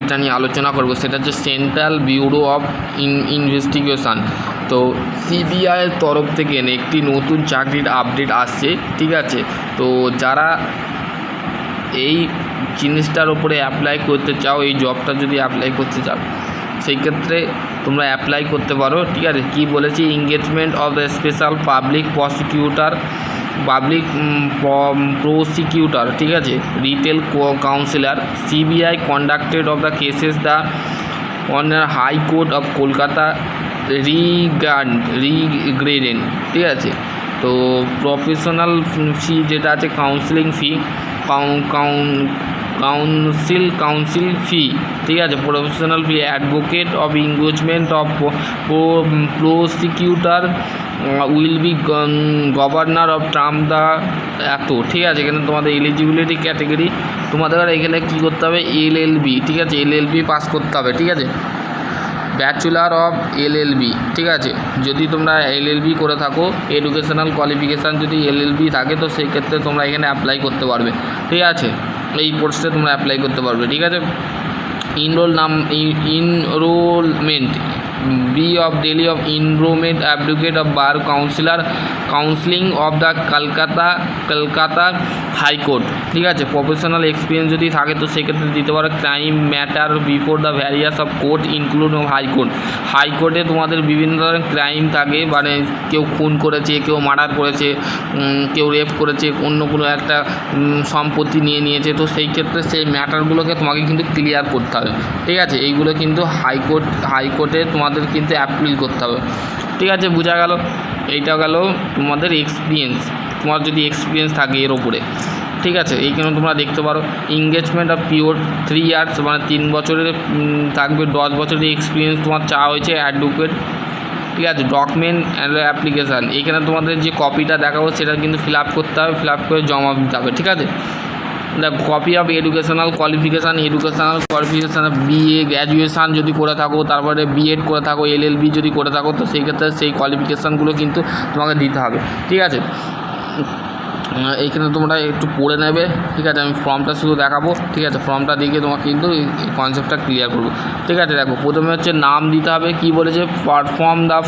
এটা নিয়ে আলোচনা করব, সেটা হচ্ছে সেন্ট্রাল ব্যুরো অফ ইনভেস্টিগেশন। তো সিবিআইয়ের তরফ থেকে একটি নতুন চাকরির আপডেট আসছে, ঠিক আছে। তো যারা এই জিনিসটার ওপরে অ্যাপ্লাই করতে চাও, এই জবটা যদি অ্যাপ্লাই করতে চাও, সেই ক্ষেত্রে তোমরা অ্যাপ্লাই করতে পারো, ঠিক আছে। কি বলেছি, engagement of the special public prosecutor, ঠিক আছে, retail counsellor, CBI conducted of the cases the honour high court of Kolkata রিগ্রেডেন, ঠিক আছে। তো প্রফেশনাল ফি যেটা আছে, কাউন্সিলিং ফি, কাউন্সিল ফি, ঠিক আছে, professional fee, advocate of engagement of prosecutor will be governor of term the এত, ঠিক আছে। এখানে তোমাদের এলিজিবিলিটি ক্যাটেগরি, তোমাদের এখানে কী করতে হবে, এলএলবি, ঠিক আছে, এলএলবি পাস করতে হবে, ঠিক আছে, ব্যাচেলার অফ এলএলবি, ঠিক আছে। যদি তোমরা এলএলবি করে থাকো, এডুকেশনাল কোয়ালিফিকেশান যদি এলএলবি থাকে, তো সেই ক্ষেত্রে তোমরা এখানে অ্যাপ্লাই করতে পারবে, ঠিক আছে। এই পোস্টে তোমরা অ্যাপ্লাই করতে পারবে, ঠিক আছে। Enrollment B of daily of enrollment advocate of bar counselling of the Kolkata high court, ঠিক আছে। প্রফেশনাল এক্সপিরিয়েন্স যদি থাকে তো সেক্ষেত্রে দিতে পারো crime matter before the various of court include হাইকোর্টে তোমাদের বিভিন্ন ধরনের ক্রাইম থাকে, মানে কেউ খুন করেছে, কেউ মার্ডার করেছে, কেউ রেপ করেছে, অন্য কোনো একটা সম্পত্তি নিয়েছে, তো সেই ক্ষেত্রে সেই ম্যাটারগুলোকে তোমাকে কিন্তু ক্লিয়ার করতে হবে, ঠিক আছে। এইগুলো কিন্তু হাইকোর্টে তোমাদের কিন্তু অ্যাপিল করতে হবে, ঠিক আছে, বোঝা গেল। এইটা গেল তোমাদের এক্সপিরিয়েন্স, তোমার যদি এক্সপিরিয়েন্স থাকে এর ওপরে, ঠিক আছে। এইখানে তোমরা দেখতে পারো এঙ্গেজমেন্ট অফ পিওর 3 ইয়ার্স, মানে 3 বছরের থাকবে, 10 বছরের এক্সপিরিয়েন্স তোমার চাওয়া হয়েছে, অ্যাডভোকেট, ঠিক আছে। ডকুমেন্ট অ্যান্ড অ্যাপ্লিকেশান, এখানে তোমাদের যে কপিটা দেখাবো সেটা কিন্তু ফিল আপ করতে হবে, ফিল আপ করে জমা দিতে হবে, ঠিক আছে। The copy of educational qualification BA graduation যদি করে থাকো, তারপরে বিএড করে থাকো, এলএলবি যদি করে থাকো, তো সেই ক্ষেত্রে সেই কোয়ালিফিকেশানগুলো কিন্তু তোমাকে দিতে হবে, ঠিক আছে। এইখানে তোমরা একটু পড়ে নেবে, ঠিক আছে। আমি ফর্মটা শুধু দেখাবো, ঠিক আছে। ফর্মটা দেখে তোমাকে কিন্তু এই কনসেপ্টটা ক্লিয়ার করবো, ঠিক আছে। দেখো, প্রথমে হচ্ছে নাম দিতে হবে, কি বলেছে, from the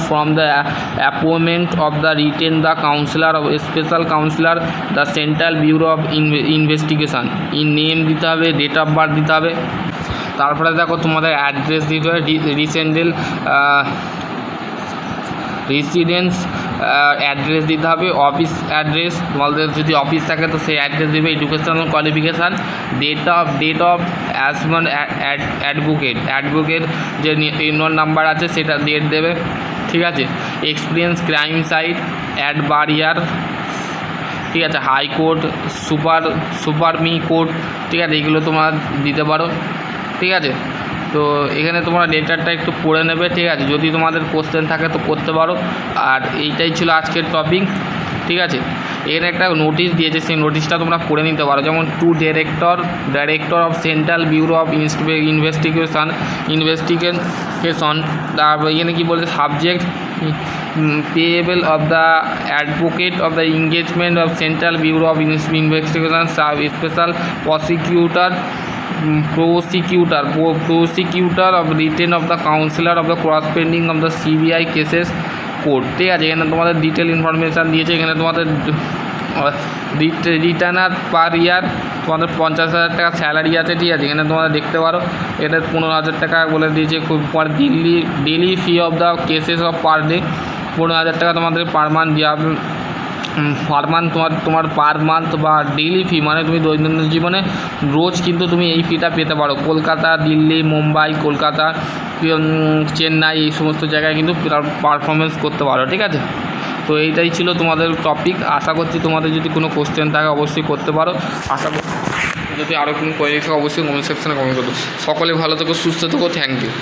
appointment of the written the councillor of special councillor the central bureau of investigation, name দিতে হবে, ডেট অফ বার্থ দিতে হবে। তারপরে দেখো তোমাদের অ্যাড্রেস দিতে হবে, রেসিডেন্স অ্যাড্রেস দিতে হবে, অফিস অ্যাড্রেস, তোমাদের যদি অফিস থাকে তো সেই অ্যাড্রেস দেবে, educational qualification, date of advocate যে ইনভয়েস নাম্বার আছে সেটা ডেট দেবে, ঠিক আছে। Experience crime site at barrier, ঠিক আছে, হাইকোর্ট, সুপারমি কোর্ট, ঠিক আছে, এগুলো তোমরা দিতে পারো, ঠিক আছে। তো এখানে তোমরা লেটারটা একটু পড়ে নেবে, ঠিক আছে। যদি তোমাদের কোশ্চেন থাকে তো করতে পারো। আর এইটাই ছিল আজকের টপিক, ঠিক আছে। এখানে একটা নোটিশ দিয়েছে, সেই নোটিশটা তোমরা পড়ে নিতে পারো, যেমন to director of central bureau of investigation. তারপর এখানে কী বলছে, subject payable of the advocate of the engagement of central bureau of investigation special prosecutor of written of the counselor of the corresponding of the CBI cases court, ঠিক আছে। এখানে তোমাদের detail information দিয়েছে। এখানে তোমাদের রিটার্নার পার ইয়ার তোমাদের 50,000 টাকা স্যালারি আছে, ঠিক আছে। এখানে তোমরা দেখতে পারো, এটা 15,000 টাকা বলে দিয়েছে। খুব পর daily fee of the cases of per day 15,000 টাকা তোমাদের পার মান্থ দেওয়া হবে। পার মান্থ তোমার পার মান্থ বা ডেইলি ফি, মানে তুমি দৈনন্দিন জীবনে রোজ কিন্তু তুমি এই ফিটা পেতে পারো। কলকাতা, দিল্লি, মুম্বাই, কলকাতা, চেন্নাই, এই সমস্ত জায়গায় কিন্তু পারফরমেন্স করতে পারো, ঠিক আছে। তো এইটাই ছিল তোমাদের টপিক। আশা করছি তোমাদের যদি কোনো কোশ্চেন থাকে অবশ্যই করতে পারো। আশা করছি যদি আরও কোনো কোয়েরি থাকে অবশ্যই কমেন্ট সেকশনে কমেন্ট করো। সকলে ভালো থেকো, সুস্থ থেকো, থ্যাংক ইউ।